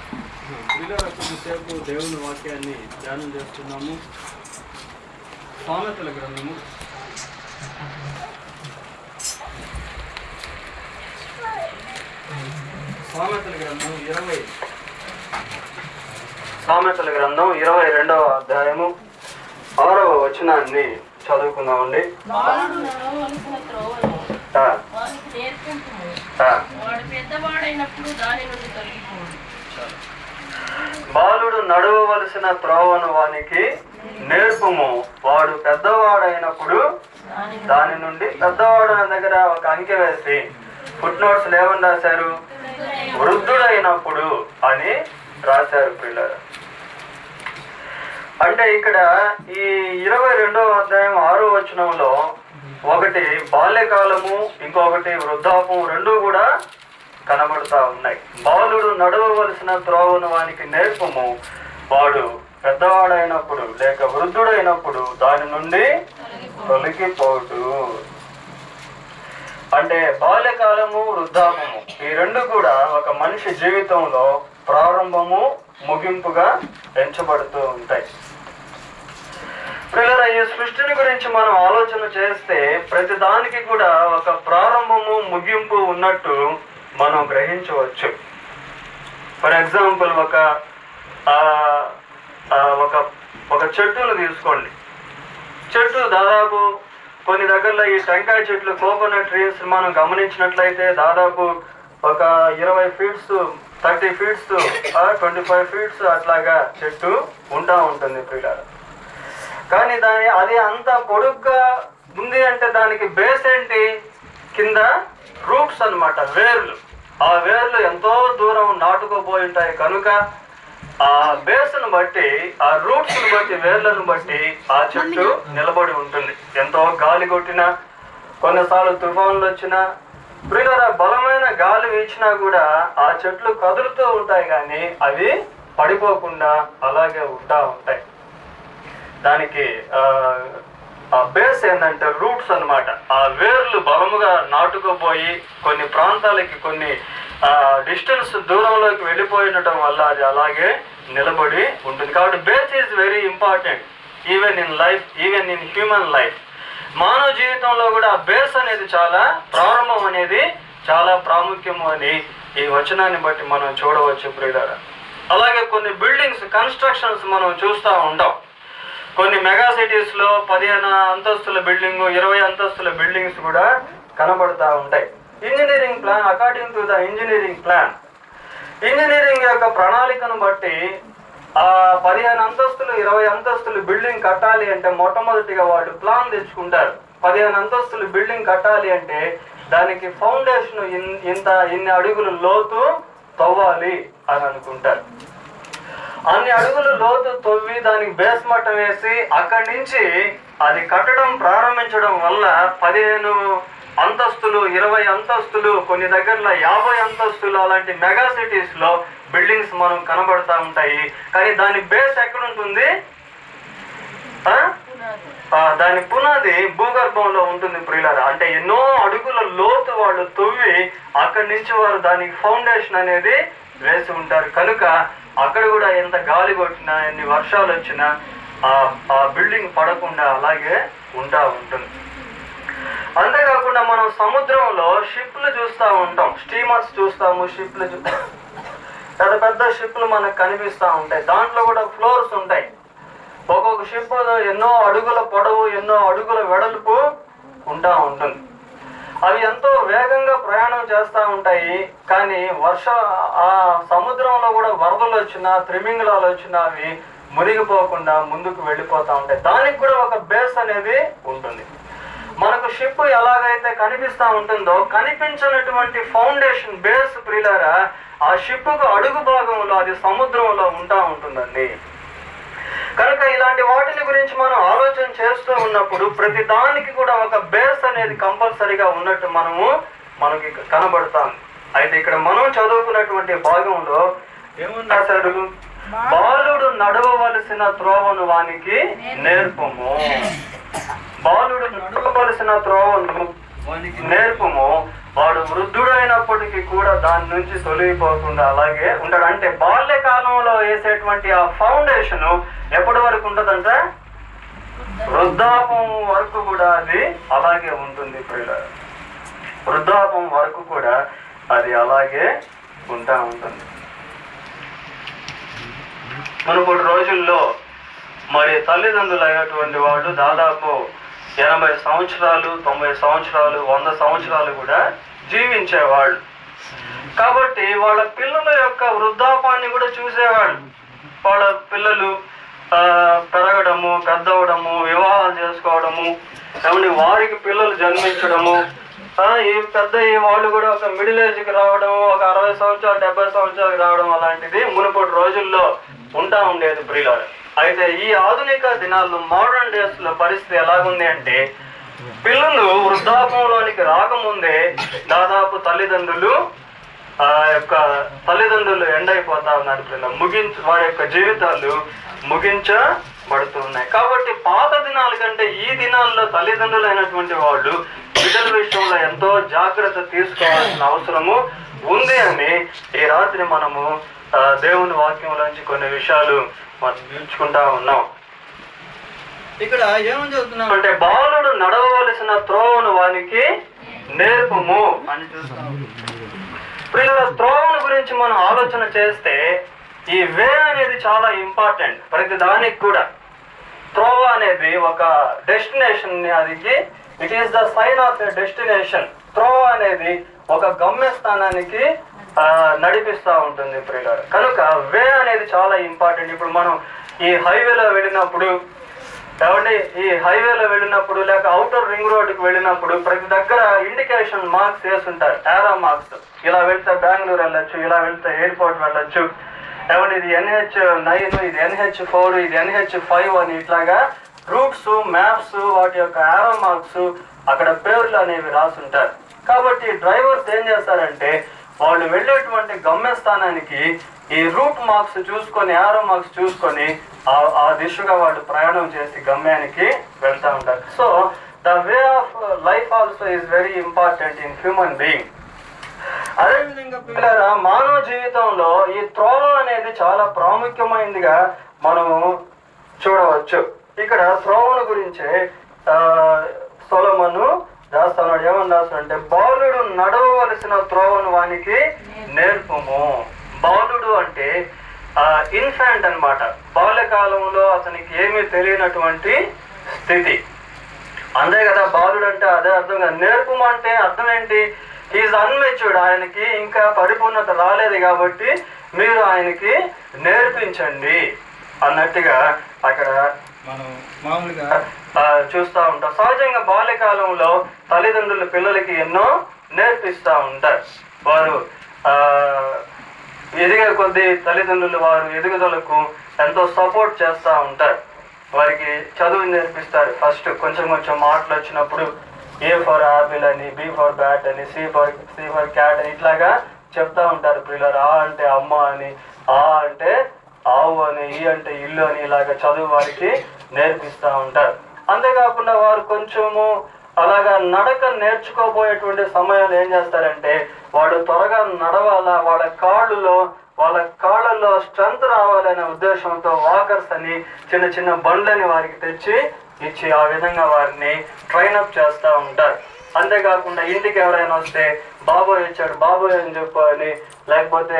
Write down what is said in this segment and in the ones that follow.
కొద్దిసేపు దేవుని వాక్యాన్ని ధ్యానం చేస్తున్నాము. సామెతల గ్రంథము 22వ అధ్యాయము 6వ వచనాన్ని చదువుకుందామండి. బాలుడు నడవవలసిన త్రోవను వానికి నేర్పుము, వాడు పెద్దవాడైనప్పుడు దాని నుండి. పెద్దవాడు దగ్గర ఒక అంకె వేసి ఫుట్ నోట్స్ ఏమని రాశారు? వృద్ధుడైనప్పుడు అని రాశారు పిల్లలు. అంటే ఇక్కడ ఈ 22వ అధ్యాయం 6వ వచనంలో ఒకటి బాల్యకాలము, ఇంకొకటి వృద్ధాపం, రెండు కూడా కనబడుతూ ఉన్నాయి. బాలుడు నడవవలసిన త్రోవను వానికి నేర్పము, వాడు పెద్దవాడైనప్పుడు లేక వృద్ధుడైనప్పుడు దాని నుండి తొలగిపోడు. అంటే బాల్యకాలము, వృద్ధాపము ఈ రెండు కూడా ఒక మనిషి జీవితంలో ప్రారంభము, ముగింపుగా ఎంచబడుతూ ఉంటాయి. పిల్లల, ఈ సృష్టిని గురించి మనం ఆలోచన చేస్తే ప్రతి దానికి కూడా ఒక ప్రారంభము, ముగింపు ఉన్నట్టు మనం గ్రహించవచ్చు. ఫర్ ఎగ్జాంపుల్ ఒక చెట్టును తీసుకోండి. చెట్టు దాదాపు కొన్ని దగ్గరలో ఈ టెంకాయ చెట్లు, కోకోనట్ ట్రీస్ మనం గమనించినట్లయితే దాదాపు ఒక 20 ఫీట్స్, 30 ఫీట్స్, 25 ఫీట్స్ అట్లాగా చెట్టు ఉంటుంది పిల్లలు. కానీ అది అంత పొడుగ్గా ఉంది అంటే దానికి బేస్ ఏంటి? కింద రూట్స్ అన్నమాట, వేర్లు. ఆ వేర్లు ఎంతో దూరం నాటుకుపోయి ఉంటాయి కనుక ఆ బేస్ను బట్టి, ఆ రూట్స్ను బట్టి, వేర్లను బట్టి ఆ చెట్టు నిలబడి ఉంటుంది. ఎంతో గాలి కొట్టినా, కొన్నిసార్లు తుఫాన్లు వచ్చినా, ప్రియులారా బలమైన గాలి వీచినా కూడా ఆ చెట్లు కదులుతూ ఉంటాయి కానీ అవి పడిపోకుండా అలాగే ఉంటాయి. దానికి ఆ బేస్ ఏంటంటే రూట్స్ అన్నమాట. ఆ వేర్లు బలముగా నాటుకుపోయి కొన్ని ప్రాంతాలకి, కొన్ని డిస్టెన్స్ దూరంలోకి వెళ్ళిపోయినటం వల్ల అది అలాగే నిలబడి ఉంటుంది. కాబట్టి base is very important even in life, even in human life. మానవ జీవితంలో కూడా ఆ బేస్ అనేది చాలా, ప్రారంభం అనేది చాలా ప్రాముఖ్యము అని ఈ వచనాన్ని బట్టి మనం చూడవచ్చు ప్రియులారా. అలాగే కొన్ని బిల్డింగ్స్ కన్స్ట్రక్షన్స్ మనం చూస్తూ ఉంటాం. కొన్ని మెగా సిటీస్లో 15 అంతస్తుల బిల్డింగ్, 20 అంతస్తుల బిల్డింగ్స్ కూడా కనబడుతూ ఉంటాయి. Engineering plan, according to the engineering plan, engineering యొక్క ప్రణాళికను బట్టి ఆ 15 అంతస్తులు, 20 అంతస్తులు బిల్డింగ్ కట్టాలి అంటే మొట్టమొదటిగా వాళ్ళు ప్లాన్ తెచ్చుకుంటారు. 15 అంతస్తులు బిల్డింగ్ కట్టాలి అంటే దానికి ఫౌండేషన్ ఇన్ని అడుగులు లోతు తవ్వాలి అని అనుకుంటారు. అన్ని అడుగులు లోతు తవ్వి దానికి బేస్ మట్టం వేసి అక్కడి నుంచి అది కట్టడం ప్రారంభించడం వల్ల 15 అంతస్తులు, 20 అంతస్తులు, కొన్ని దగ్గరలో 50 అంతస్తులు అలాంటి మెగా సిటీస్ లో బిల్డింగ్స్ మనం కనబడతా ఉంటాయి. కానీ దాని బేస్ ఎక్కడుంటుంది? దాని పునాది భూగర్భంలో ఉంటుంది ప్రియులారా. అంటే ఎన్నో అడుగుల లోతు వాళ్ళు తవ్వి అక్కడి నుంచి వారు దానికి ఫౌండేషన్ అనేది వేసి ఉంటారు. కనుక అక్కడ కూడా ఎంత గాలి కొట్టినా, ఎన్ని వర్షాలు వచ్చినా ఆ బిల్డింగ్ పడకుండా అలాగే ఉంటుంది. అంతేకాకుండా మనం సముద్రంలో షిప్లు చూస్తూ ఉంటాం, స్టీమర్స్ చూస్తాము, షిప్లు పెద్ద పెద్ద షిప్లు మనకు కనిపిస్తూ ఉంటాయి. దాంట్లో కూడా ఫ్లోర్స్ ఉంటాయి. ఒక్కొక్క షిప్ ఎన్నో అడుగుల పొడవు, ఎన్నో అడుగుల వెడల్పు ఉంటుంది. అవి ఎంతో వేగంగా ప్రయాణం చేస్తూ ఉంటాయి. కానీ ఆ సముద్రంలో కూడా వరదలు వచ్చినా, త్రిమింగళాలు వచ్చినా అవి మునిగిపోకుండా ముందుకు వెళ్ళిపోతూ ఉంటాయి. దానికి కూడా ఒక బేస్ అనేది ఉంటుంది. మనకు షిప్ ఎలాగైతే కనిపిస్తూ ఉంటుందో, కనిపించినటువంటి ఫౌండేషన్ బేస్ ప్రియులారా ఆ షిప్కు అడుగు భాగంలో అది సముద్రంలో ఉంటుందండి. కనుక ఇలాంటి వాటిని గురించి మనం ఆలోచన చేస్తూ ఉన్నప్పుడు ప్రతి దానికి కూడా ఒక బేస్ అనేది కంపల్సరీగా ఉన్నట్టు మనకి కనబడతాం. అయితే ఇక్కడ మనం చదువుకున్నటువంటి భాగంలో ఏముంది అసలు? బాలుడు నడవవలసిన త్రోవను వానికి నేర్పము, బాలుడు నడవవలసిన త్రోవను వానికి నేర్పము, వాడు వృద్ధుడు అయినప్పటికీ కూడా దాని నుంచి తొలగిపోకుండా అలాగే ఉంటాడు. అంటే బాల్యకాలంలో వేసేటువంటి ఆ ఫౌండేషన్ ఎప్పటి వరకు ఉంటుందంట? వృద్ధాపం వరకు కూడా అది అలాగే ఉంటుంది పిల్లలు. వృద్ధాపం వరకు కూడా అది అలాగే ఉంటుంది. మునుపటి రోజుల్లో మరి తల్లిదండ్రులు అయినటువంటి వాళ్ళు దాదాపు 80 సంవత్సరాలు, 90 సంవత్సరాలు, 100 సంవత్సరాలు కూడా జీవించేవాళ్ళు. కాబట్టి వాళ్ళ పిల్లల యొక్క వృద్ధాపాన్ని కూడా చూసేవాళ్ళు. వాళ్ళ పిల్లలు పెరగడము, పెద్దవడము, వివాహాలు చేసుకోవడము, ఏమంటే వారికి పిల్లలు జన్మించడము, ఈ పెద్ద వాళ్ళు కూడా ఒక మిడిల్ ఏజ్కి రావడం, ఒక 60 సంవత్సరాలు 70 సంవత్సరాలకు రావడం అలాంటిది మునుపటి రోజుల్లో ఉండేది ప్రియులారా. అయితే ఈ ఆధునిక దినాల్లో మోడర్న్ డేస్ లో పరిస్థితి ఎలాగుంది అంటే పిల్లలు వృద్ధాపంలోనికి రాకముందే దాదాపు తల్లిదండ్రులు ఎండ్ అయిపోతా ఉన్నారు. పిల్లలు వారి యొక్క జీవితాలు ముగించబడుతున్నాయి. కాబట్టి పాత దినాల కంటే ఈ దినాల్లో తల్లిదండ్రులు అయినటువంటి వాళ్ళు బిడ్డల విషయంలో ఎంతో జాగ్రత్త తీసుకోవాల్సిన అవసరము ఉంది అని ఈ రాత్రి మనము దేవుని వాక్యంలోంచి కొన్ని విషయాలు మనం నేర్చుకుంటా ఉన్నాం. ఇక్కడ ఏమని చెబుతున్నాం అంటే బాలుడు నడవవలసిన త్రోవను వానికి నేర్పుము అని చూస్తాం. పిల్లల త్రోవను గురించి మనం ఆలోచన చేస్తే ఈ వే అనేది చాలా ఇంపార్టెంట్. ప్రతి దానికి కూడా త్రోవ అనేది ఒక డెస్టినేషన్, అది it is the sign of a destination. త్రోవ అనేది ఒక గమ్యస్థానానికి నడిపిస్తూ ఉంటుంది ప్రియులారా. కనుక వే అనేది చాలా ఇంపార్టెంట్. ఇప్పుడు మనం ఈ హైవేలో వెళ్ళినప్పుడు లేక అవుటర్ రింగ్ రోడ్డుకి వెళ్ళినప్పుడు ప్రతి దగ్గర ఇండికేషన్ మార్క్స్ వేస్తుంటారు, ఏరో మార్క్స్. ఇలా వెళ్తే బెంగళూరు వెళ్ళొచ్చు, ఇలా వెళ్తే ఎయిర్పోర్ట్ వెళ్ళొచ్చు, ఇది NH9, ఇది NH4, ఇది NH5 అని ఇట్లాగా రూట్స్, మ్యాప్స్, వాటి యొక్క ఏరో మార్క్స్, అక్కడ పేర్లు అనేవి రాసుంటారు. కాబట్టి డ్రైవర్స్ ఏం చేస్తారంటే వాళ్ళు వెళ్ళేటువంటి గమ్యస్థానానికి ఈ రూట్ మార్క్స్ చూసుకొని, ఏరో మార్క్స్ చూసుకొని ఆ దిశగా వాళ్ళు ప్రయాణం చేసి గమ్యానికి వెళ్తూ ఉంటారు. So the way of life also is very important in human being. అదేవిధంగా పిల్లరా మానవ జీవితంలో ఈ త్రోవ అనేది చాలా ప్రాముఖ్యమైనదిగా మనము చూడవచ్చు. ఇక్కడ త్రోవను గురించే సొలొమోను రాస్తున్నాడు. ఏమని రాస్తాడంటే బాలుడు నడవవలసిన త్రోవను వానికి నేర్పుము. బాలుడు అంటే ఇన్ఫాంట్ అన్నమాట. బాల్యకాలంలో అతనికి ఏమీ తెలియనటువంటి స్థితి. అంతే కదా, బాలుడు అంటే అదే అర్థం కదా. నేర్పుము అంటే అర్థం ఏంటి? హీఈస్ అన్మెచ్యూర్డ్, ఆయనకి ఇంకా పరిపూర్ణత రాలేదు కాబట్టి మీరు ఆయనకి నేర్పించండి అన్నట్టుగా అక్కడ మనం మామూలుగా చూస్తూ ఉంటాం. సహజంగా బాల్యకాలంలో తల్లిదండ్రులు పిల్లలకి ఎన్నో నేర్పిస్తూ ఉంటారు. వారు ఎదిగే కొద్దీ తల్లిదండ్రులు వారు ఎదుగుదలకు ఎంతో సపోర్ట్ చేస్తూ ఉంటారు. వారికి చదువు నేర్పిస్తారు. ఫస్ట్ కొంచెం మాటలు వచ్చినప్పుడు A ఫర్ యాపిల్ అని, B ఫర్ బ్యాట్ అని, C ఫర్ క్యాట్ అని ఇట్లాగా చెప్తా ఉంటారు పిల్లలు. ఆ అంటే అమ్మ అని, ఆ అంటే ఆవు అని, ఈ అంటే ఇల్లు అని ఇలాగ చదువు వారికి నేర్పిస్తూ ఉంటారు. అంతేకాకుండా వారు కొంచెము అలాగా నడక నేర్చుకోబోయేటువంటి సమయంలో ఏం చేస్తారంటే వాడు త్వరగా నడవాలా, వాళ్ళ కాళ్ళలో స్ట్రెంత్ రావాలనే ఉద్దేశంతో వాకర్స్ అని చిన్న బండ్లని వారికి తెచ్చి ఇచ్చి ఆ విధంగా వారిని ట్రైన్ అప్ చేస్తూ ఉంటారు. అంతేకాకుండా ఇంటికి ఎవరైనా వస్తే బాబోయ్ వచ్చాడు, బాబోయ్ అని చెప్పని, లేకపోతే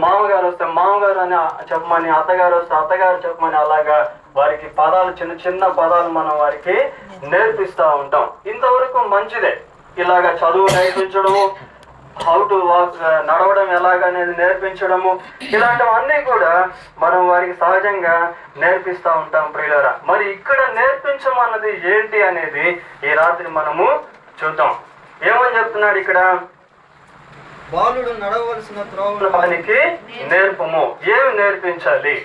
మామగారు వస్తే మామగారు అని చెప్పమని, అత్తగారు వస్తే అత్తగారు చెప్పమని, అలాగా వారికి పదాలు చిన్న పదాలు మనం వారికి నేర్పిస్తూ ఉంటాం. ఇంతవరకు మంచిదే. ఇలాగా చదువు నేర్పించడము, హౌ టు వాక్, నడవడం ఎలాగనేది నేర్పించడము, ఇలాంటివన్నీ కూడా మనం వారికి సహజంగా నేర్పిస్తూ ఉంటాం ప్రియులారా. మరి ఇక్కడ నేర్పించమన్నది ఏంటి అనేది ఈ రాత్రి మనము చూద్దాం. ఏమని చెప్తున్నాడు ఇక్కడ? బాలుడు నడవలసిన త్రోవను వానికి నేర్పము. ఏమి నేర్పించాలి?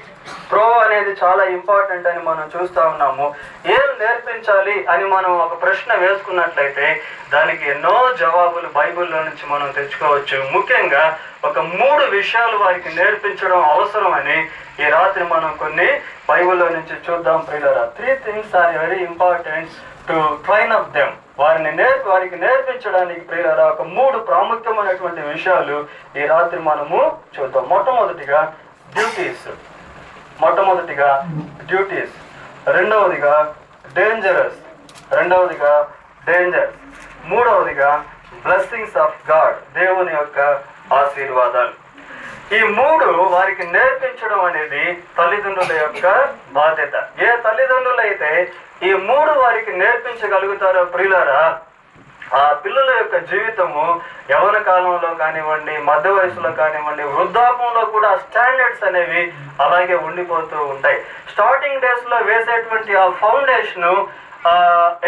త్రోవ అనేది చాలా ఇంపార్టెంట్ అని మనం చూస్తూ ఉన్నాము. ఏం నేర్పించాలి అని మనం ఒక ప్రశ్న వేసుకున్నట్లయితే దానికి ఎన్నో జవాబులు బైబిల్లో నుంచి మనం తెచ్చుకోవచ్చు. ముఖ్యంగా ఒక 3 విషయాలు వారికి నేర్పించడం అవసరమని ఈ రాత్రి మనం కొన్ని బైబిల్లో నుంచి చూద్దాం ప్రియులారా. 3 things are very important to train up them. వారికి నేర్పించడానికి ప్రియులారా ఒక 3 ప్రాముఖ్యమైనటువంటి విషయాలు ఈ రాత్రి మనము చూద్దాం. మొట్టమొదటిగా డ్యూటీస్, రెండవదిగా డేంజర్స్, మూడవదిగా బ్లెస్సింగ్స్ ఆఫ్ గాడ్, దేవుని యొక్క ఆశీర్వాదాలు. ఈ 3 వారికి నేర్పించడం అనేది తల్లిదండ్రుల యొక్క బాధ్యత. ఏ తల్లిదండ్రులు అయితే ఈ 3 వారికి నేర్పించగలుగుతారో ప్రియులారా, ఆ పిల్లల యొక్క జీవితము యవ్వన కాలంలో కానివ్వండి, మధ్య వయసులో కానివ్వండి, వృద్ధాపంలో కూడా స్టాండర్డ్స్ అనేవి అలాగే ఉండిపోతూ ఉంటాయి. స్టార్టింగ్ డేస్ లో వేసేటువంటి ఆ ఫౌండేషన్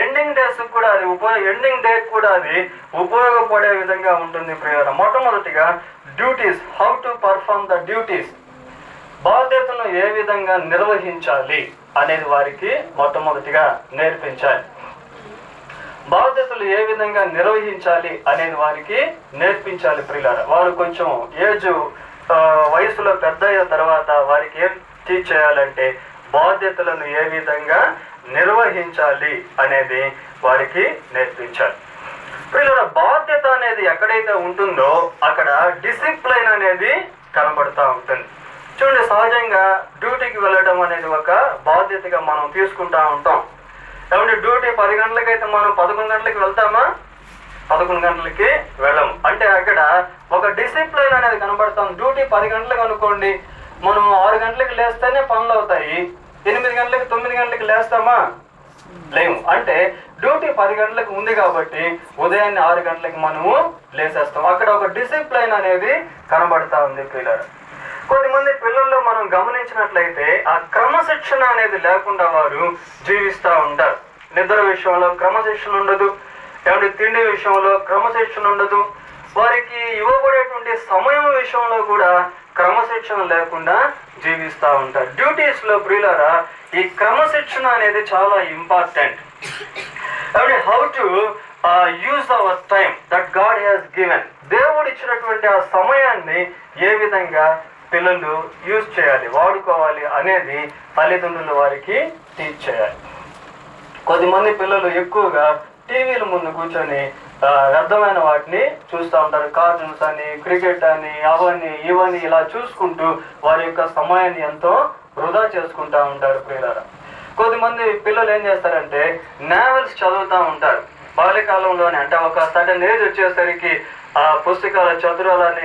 ఎండింగ్ డే కూడా అది ఉపయోగపడే విధంగా ఉంటుంది ప్రియులారా. మొట్టమొదటిగా duties, how to perform the duties, బాధ్యతను ఏ విధంగా నిర్వహించాలి అనేది వారికి మొట్టమొదటిగా నేర్పించాలి. బాధ్యతలు ఏ విధంగా నిర్వహించాలి అనేది వారికి నేర్పించాలి ప్రియులారా. వారు కొంచెం వయసులో పెద్ద అయిన తర్వాత వారికి ఏం టీచ్ చేయాలంటే బాధ్యతలను ఏ విధంగా నిర్వహించాలి అనేది వారికి నేర్పించాలి. ప్రియులారా, బాధ్యత అనేది ఎక్కడైతే ఉంటుందో అక్కడ డిసిప్లైన్ అనేది కనబడుతూ ఉంటుంది. చూడండి, సహజంగా డ్యూటీకి వెళ్ళడం అనేది ఒక బాధ్యతగా మనం తీసుకుంటా ఉంటాం. కాబట్టి డ్యూటీ 10 గంటలకైతే మనం 11 గంటలకి వెళ్తామా? 11 గంటలకి వెళ్ళము. అంటే అక్కడ ఒక డిసిప్లైన్ అనేది కనబడతాం. డ్యూటీ 10 గంటలకు అనుకోండి, మనం 6 గంటలకు లేస్తేనే పనులు అవుతాయి. 8 గంటలకి 9 గంటలకి లేస్తామా? లేము. అంటే డ్యూటీ 10 గంటలకు ఉంది కాబట్టి ఉదయాన్నే 6 గంటలకి మనము లేసేస్తాం. అక్కడ ఒక డిసిప్లైన్ అనేది కనబడతా ఉంది పిల్లలు. కొద్దిమంది పిల్లల్లో మనం గమనించినట్లయితే ఆ క్రమశిక్షణ అనేది లేకుండా వారు జీవిస్తూ ఉంటారు. నిద్ర విషయంలో క్రమశిక్షణ ఉండదు, ఏమంటే తిండి విషయంలో క్రమశిక్షణ ఉండదు, వారికి ఇవ్వబడేటువంటి సమయం విషయంలో కూడా క్రమశిక్షణ లేకుండా జీవిస్తూ ఉంటారు. డ్యూటీస్ లో ప్రియులారా, ఈ క్రమశిక్షణ అనేది చాలా ఇంపార్టెంట్. అంటే how to use our time that God has given, దేవుడు ఇచ్చినటువంటి ఆ సమయాన్ని ఏ విధంగా పిల్లలు యూజ్ చేయాలి, వాడుకోవాలి అనేది తల్లిదండ్రులు వారికి టీచ్ చేయాలి. కొద్దిమంది పిల్లలు ఎక్కువగా టీవీల ముందు కూర్చొని వ్యర్థమైన వాటిని చూస్తూ ఉంటారు. కార్టూన్స్ అని, క్రికెట్ అని, ఇవన్నీ ఇలా చూసుకుంటూ వారి యొక్క సమయాన్ని ఎంతో వృధా చేసుకుంటా ఉంటారు ప్రియులారా. కొద్దిమంది పిల్లలు ఏం చేస్తారంటే నావెల్స్ చదువుతూ ఉంటారు బాల్యకాలంలోనే. అంటే ఒక సడన్ ఏజ్ వచ్చేసరికి ఆ పుస్తకాల చతురాలని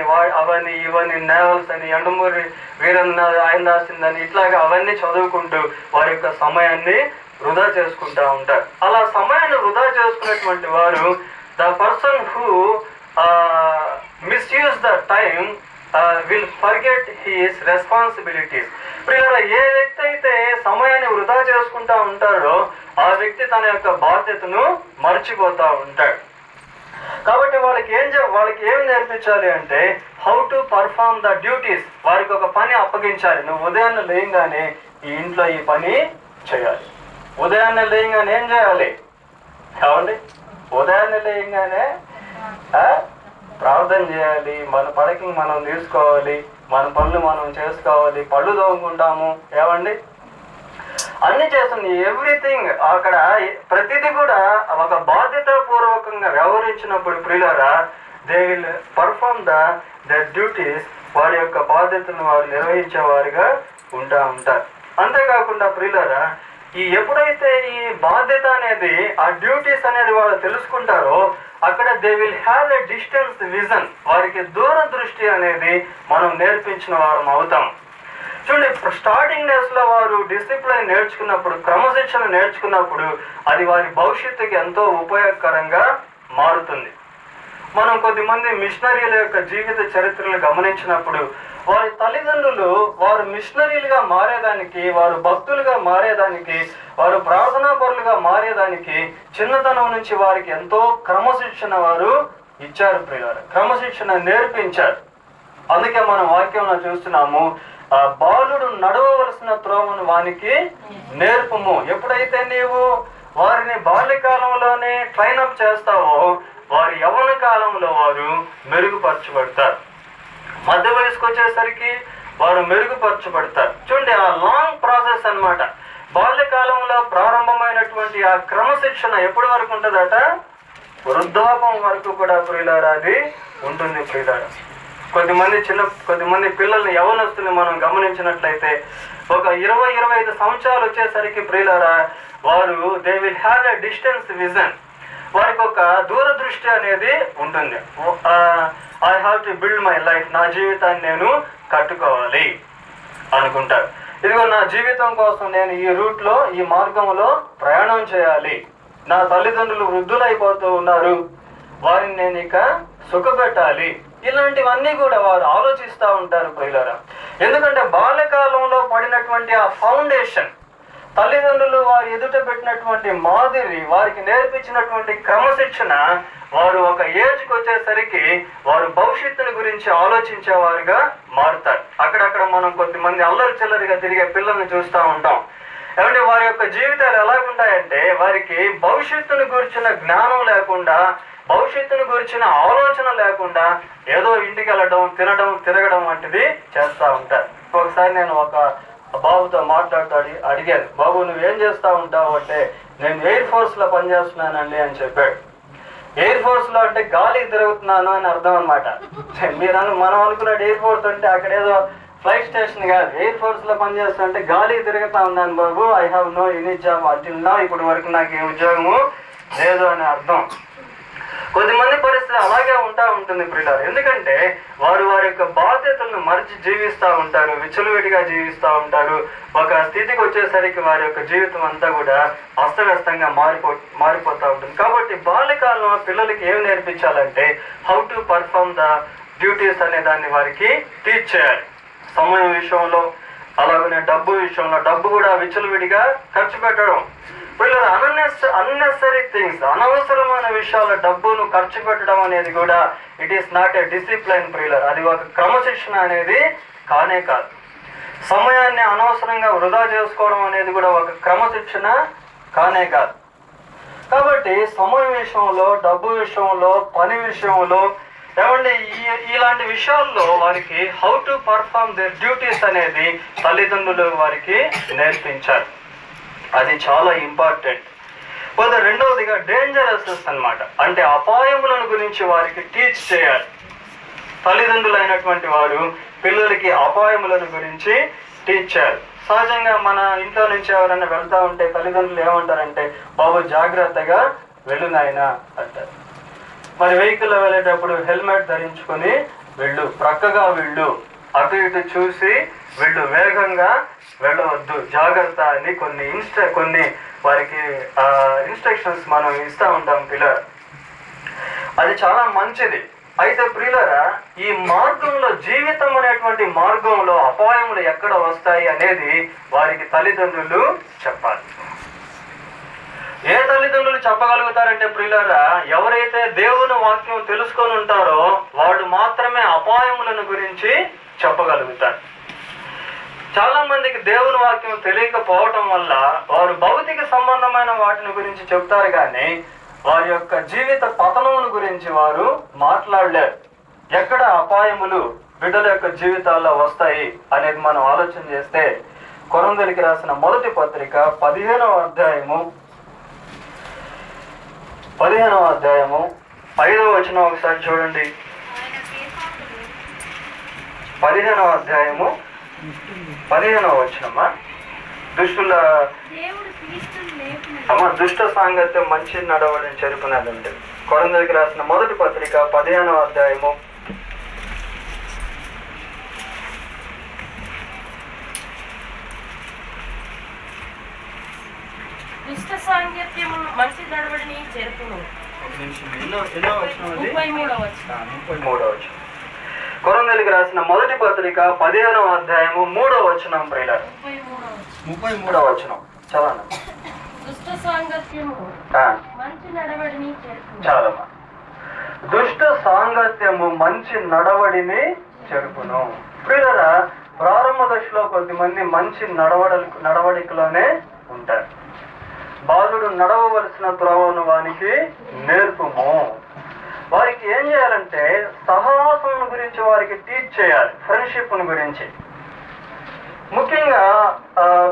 ఇవన్నీ నావెల్స్ అని, ఎండమూరి వీరన్నాథ్ ఆయన రాసిందని, ఇట్లాగా అవన్నీ చదువుకుంటూ వారి యొక్క సమయాన్ని వృధా చేసుకుంటా ఉంటారు. అలా సమయాన్ని వృధా చేసుకున్నటువంటి వారు, the person who misuse the time will forget his responsibilities. ప్రియులారా, ఏ వ్యక్తి అయితే సమయాన్ని వృధా చేసుకుంటా ఉంటాడో ఆ వ్యక్తి తన యొక్క బాధ్యతను మర్చిపోతా ఉంటాడు. కాబట్టి వాళ్ళకి ఏమి నేర్పించాలి అంటే how to perform the duties. వారికి ఒక పని అప్పగించాలి. నువ్వు ఉదయాన్నే లేయంగానే ఈ ఇంట్లో ఈ పని చేయాలి. ఉదయాన్నే లేయంగానే ఏం చేయాలి? కావండి, ఉదయాన్నే లేయంగానే ప్రార్థన చేయాలి, మన పడకి మనం తీసుకోవాలి, మన పనులు మనం చేసుకోవాలి, పళ్ళు తోముకుంటాము, ఏమండి అన్ని చేస్తుంది. ఎవ్రీథింగ్ అక్కడ ప్రతిదీ కూడా ఒక బాధ్యత పూర్వకంగా వ్యవహరించినప్పుడు ప్రియులారా, they will perform the duties. వారి యొక్క బాధ్యతను వారు నిర్వహించేవారుగా ఉంటారు. అంతేకాకుండా ప్రియులారా, ఎప్పుడైతే ఈ బాధ్యత అనేది, ఆ డ్యూటీస్ అనేది వాళ్ళు తెలుసుకుంటారో అక్కడ they will have a distance vision. వారికి దూరదృష్టి అనేది మనం నేర్పించిన వారం అవుతాం. చూడండి, స్టార్టింగ్ డేస్ లో వారు డిసిప్లైన్ నేర్చుకున్నప్పుడు, క్రమశిక్షణ నేర్చుకున్నప్పుడు అది వారి భవిష్యత్తుకి ఎంతో ఉపయోగకరంగా మారుతుంది. మనం కొద్దిమంది మిషనరీల యొక్క జీవిత చరిత్రను గమనించినప్పుడు వారి తల్లిదండ్రులు వారు మిషనరీలుగా మారేదానికి, వారు భక్తులుగా మారేదానికి, వారు ప్రార్థనా పరులుగా మారేదానికి చిన్నతనం నుంచి వారికి ఎంతో క్రమశిక్షణ వారు ఇచ్చారు ప్రియులారా. క్రమశిక్షణ నేర్పించారు. అందుకే మనం వాక్యంలో చూస్తున్నాము, బాలుడు నడవవలసిన త్రోవను వానికి నేర్పము. ఎప్పుడైతే నీవు వారిని బాల్యకాలంలోనే ట్రైన్ అప్ చేస్తావో వారి యవ్వన కాలంలో వారు మెరుగుపరచబడతారు. మధ్య వయసుకు వచ్చేసరికి వారు మెరుగుపరచబడతారు. చూడండి, ఆ లాంగ్ ప్రాసెస్ అన్నమాట. బాల్యకాలంలో ప్రారంభమైనటువంటి ఆ క్రమశిక్షణ ఎప్పటి వరకు ఉంటుందట? వృద్ధాపం వరకు కూడా ప్రియులారా అది ఉంటుంది ప్రియులారా. కొద్దిమంది పిల్లల్ని యవనస్తుల్ని మనం గమనించినట్లయితే ఒక 20-25 సంవత్సరాలు వచ్చేసరికి ప్రియులారా వారు they will have a distance vision. వారికి ఒక దూరదృష్టి అనేది ఉంటుంది. I have to build my life, నా జీవితాన్ని నేను కట్టుకోవాలి అనుకుంటారు. ఇదిగో నా జీవితం కోసం నేను ఈ రూట్లో, ఈ మార్గంలో ప్రయాణం చేయాలి. నా తల్లిదండ్రులు వృద్ధులైపోతూ ఉన్నారు, వారిని నేను ఇక సుఖపెట్టాలి. ఇలాంటివన్నీ కూడా వారు ఆలోచిస్తూ ఉంటారు ప్రియులారా. ఎందుకంటే బాల్యకాలంలో పడినటువంటి ఆ ఫౌండేషన్, తల్లిదండ్రులు వారి ఎదుట పెట్టినటువంటి మాదిరి, వారికి నేర్పించినటువంటి క్రమశిక్షణ, వారు ఒక ఏజ్కి వచ్చేసరికి వారు భవిష్యత్తుని గురించి ఆలోచించేవారుగా మారుతారు. అక్కడక్కడ మనం కొద్దిమంది అల్లరి చిల్లరిగా తిరిగే పిల్లల్ని చూస్తూ ఉంటాం. ఏమంటే వారి యొక్క జీవితాలు ఎలాగుంటాయంటే వారికి భవిష్యత్తుని గురించిన జ్ఞానం లేకుండా, భవిష్యత్తుని గురించిన ఆలోచన లేకుండా ఏదో ఇంటికి వెళ్ళడం, తినడం, తిరగడం వంటిది చేస్తూ ఉంటారు. ఒకసారి నేను ఒక బాబుతో మాట్లాడుతూ అడిగాను, బాబు నువ్వేం చేస్తూ ఉంటావు అంటే, నేను ఎయిర్ ఫోర్స్లో పనిచేస్తున్నానండి అని చెప్పాడు. ఎయిర్ ఫోర్స్లో అంటే గాలికి తిరుగుతున్నాను అని అర్థం అనమాట. మనం అనుకున్నట్టు ఎయిర్ ఫోర్స్ అంటే అక్కడ ఏదో ఫ్లైట్ స్టేషన్ కాదు. ఎయిర్ ఫోర్స్లో పనిచేస్తుంటే గాలికి తిరుగుతా ఉన్నాను బాబు, I have no any job అట్టిల్లా, ఇప్పటి వరకు నాకు ఏ ఉద్యోగము లేదు అని అర్థం. కొద్దిమంది పరిస్థితి అలాగే ఉంటుంది ప్రియులారా. ఎందుకంటే వారి యొక్క బాధ్యతలను మరిచి జీవిస్తూ ఉంటారు, విచ్చలవిడిగా జీవిస్తూ ఉంటారు. ఒక స్థితికి వచ్చేసరికి వారి యొక్క జీవితం అంతా కూడా అస్తవ్యస్తంగా మారిపోతూ ఉంటుంది. కాబట్టి బాల్యకాలంలో పిల్లలకి ఏం నేర్పించాలంటే how to perform the duties అనే దాన్ని వారికి టీచ్ చేయాలి. సమయం విషయంలో, అలాగనే డబ్బు విషయంలో, డబ్బు కూడా విచ్చలవిడిగా ఖర్చు పెట్టడం. పిల్లలు అన్నెసరీ థింగ్స్, అనవసరమైన విషయాల డబ్బును ఖర్చు పెట్టడం అనేది కూడా it is not a discipline ప్రియులర్. అది ఒక క్రమశిక్షణ అనేది కానే కాదు. సమయాన్ని అనవసరంగా వృధా చేసుకోవడం అనేది కూడా ఒక క్రమశిక్షణ కానే కాదు. కాబట్టి సమయం విషయంలో, డబ్బు విషయంలో, పని విషయంలో, ఏమంటే ఇలాంటి విషయాల్లో వారికి how to perform there duties అనేది తల్లిదండ్రులు వారికి నేర్పించారు. అది చాలా ఇంపార్టెంట్. రెండవదిగా డేంజరస్ అన్నమాట, అంటే అపాయములను గురించి వారికి టీచ్ చేయాలి. తల్లిదండ్రులు అయినటువంటి వారు పిల్లలకి అపాయములను గురించి టీచ్ చేయాలి. సహజంగా మన ఇంట్లో నుంచి ఎవరైనా వెళ్తా ఉంటే తల్లిదండ్రులు ఏమంటారంటే, బాబు జాగ్రత్తగా వెళ్ళు నాయనా అంటారు. మరి వెహికల్లో వెళ్ళేటప్పుడు హెల్మెట్ ధరించుకొని వెళ్ళు, ప్రక్కగా వెళ్ళు, అటు ఇటు చూసి వెళ్ళు, వేగంగా వెళ్ళవద్దు, జాగ్రత్త అని కొన్ని వారికి ఇన్స్ట్రక్షన్స్ మనం ఇస్తూ ఉంటాం పిల్లలు. అది చాలా మంచిది. అయితే ప్రియులరా, ఈ మార్గంలో, జీవితం అనేటువంటి మార్గంలో అపాయములు ఎక్కడ వస్తాయి అనేది వారికి తల్లిదండ్రులు చెప్పాలి. ఏ తల్లిదండ్రులు చెప్పగలుగుతారంటే ప్రియులారా, ఎవరైతే దేవుని వాక్యం తెలుసుకొని ఉంటారో వాళ్ళు మాత్రమే అపాయములను గురించి చెప్పగలుగుతారు. చాలా మందికి దేవుని వాక్యం తెలియకపోవటం వల్ల వారు భౌతిక సంబంధమైన వాటిని గురించి చెప్తారు, కానీ వారి యొక్క జీవిత పతనమును గురించి వారు మాట్లాడలేరు. ఎక్కడ అపాయములు బిడ్డల యొక్క జీవితాల్లో వస్తాయి అనేది మనం ఆలోచన చేస్తే, కొరింథీయులకు రాసిన మొదటి పత్రిక 15వ అధ్యాయము 5వ వచనం ఒకసారి చూడండి. 15వ అధ్యాయము 15వ వచనమా, దుష్ట సాంగత్యం మంచి నడవడిని చెరుపునదండి. కొరింథీయులకు రాసిన మొదటి పత్రిక 15వ అధ్యాయము 33వ వచనం. కొరింథీయులకు రాసిన మొదటి పత్రిక 15వ అధ్యాయము 3వ వచనం. ప్రియులారా, 33వ వచనం చదవండి. చాలమ్మా. దుష్ట సాంగత్యము మంచి నడవడిని చెరుపును. ప్రియులారా, ప్రారంభ దశలో కొద్దిమంది మంచి నడవడికలోనే ఉంటారు. బాలుడు నడవవలసిన త్రోవను వానికి నేర్పుము. వారికి ఏం చేయాలంటే సహవాసం గురించి వారికి టీచ్ చేయాలి, ఫ్రెండ్షిప్ గురించి. ముఖ్యంగా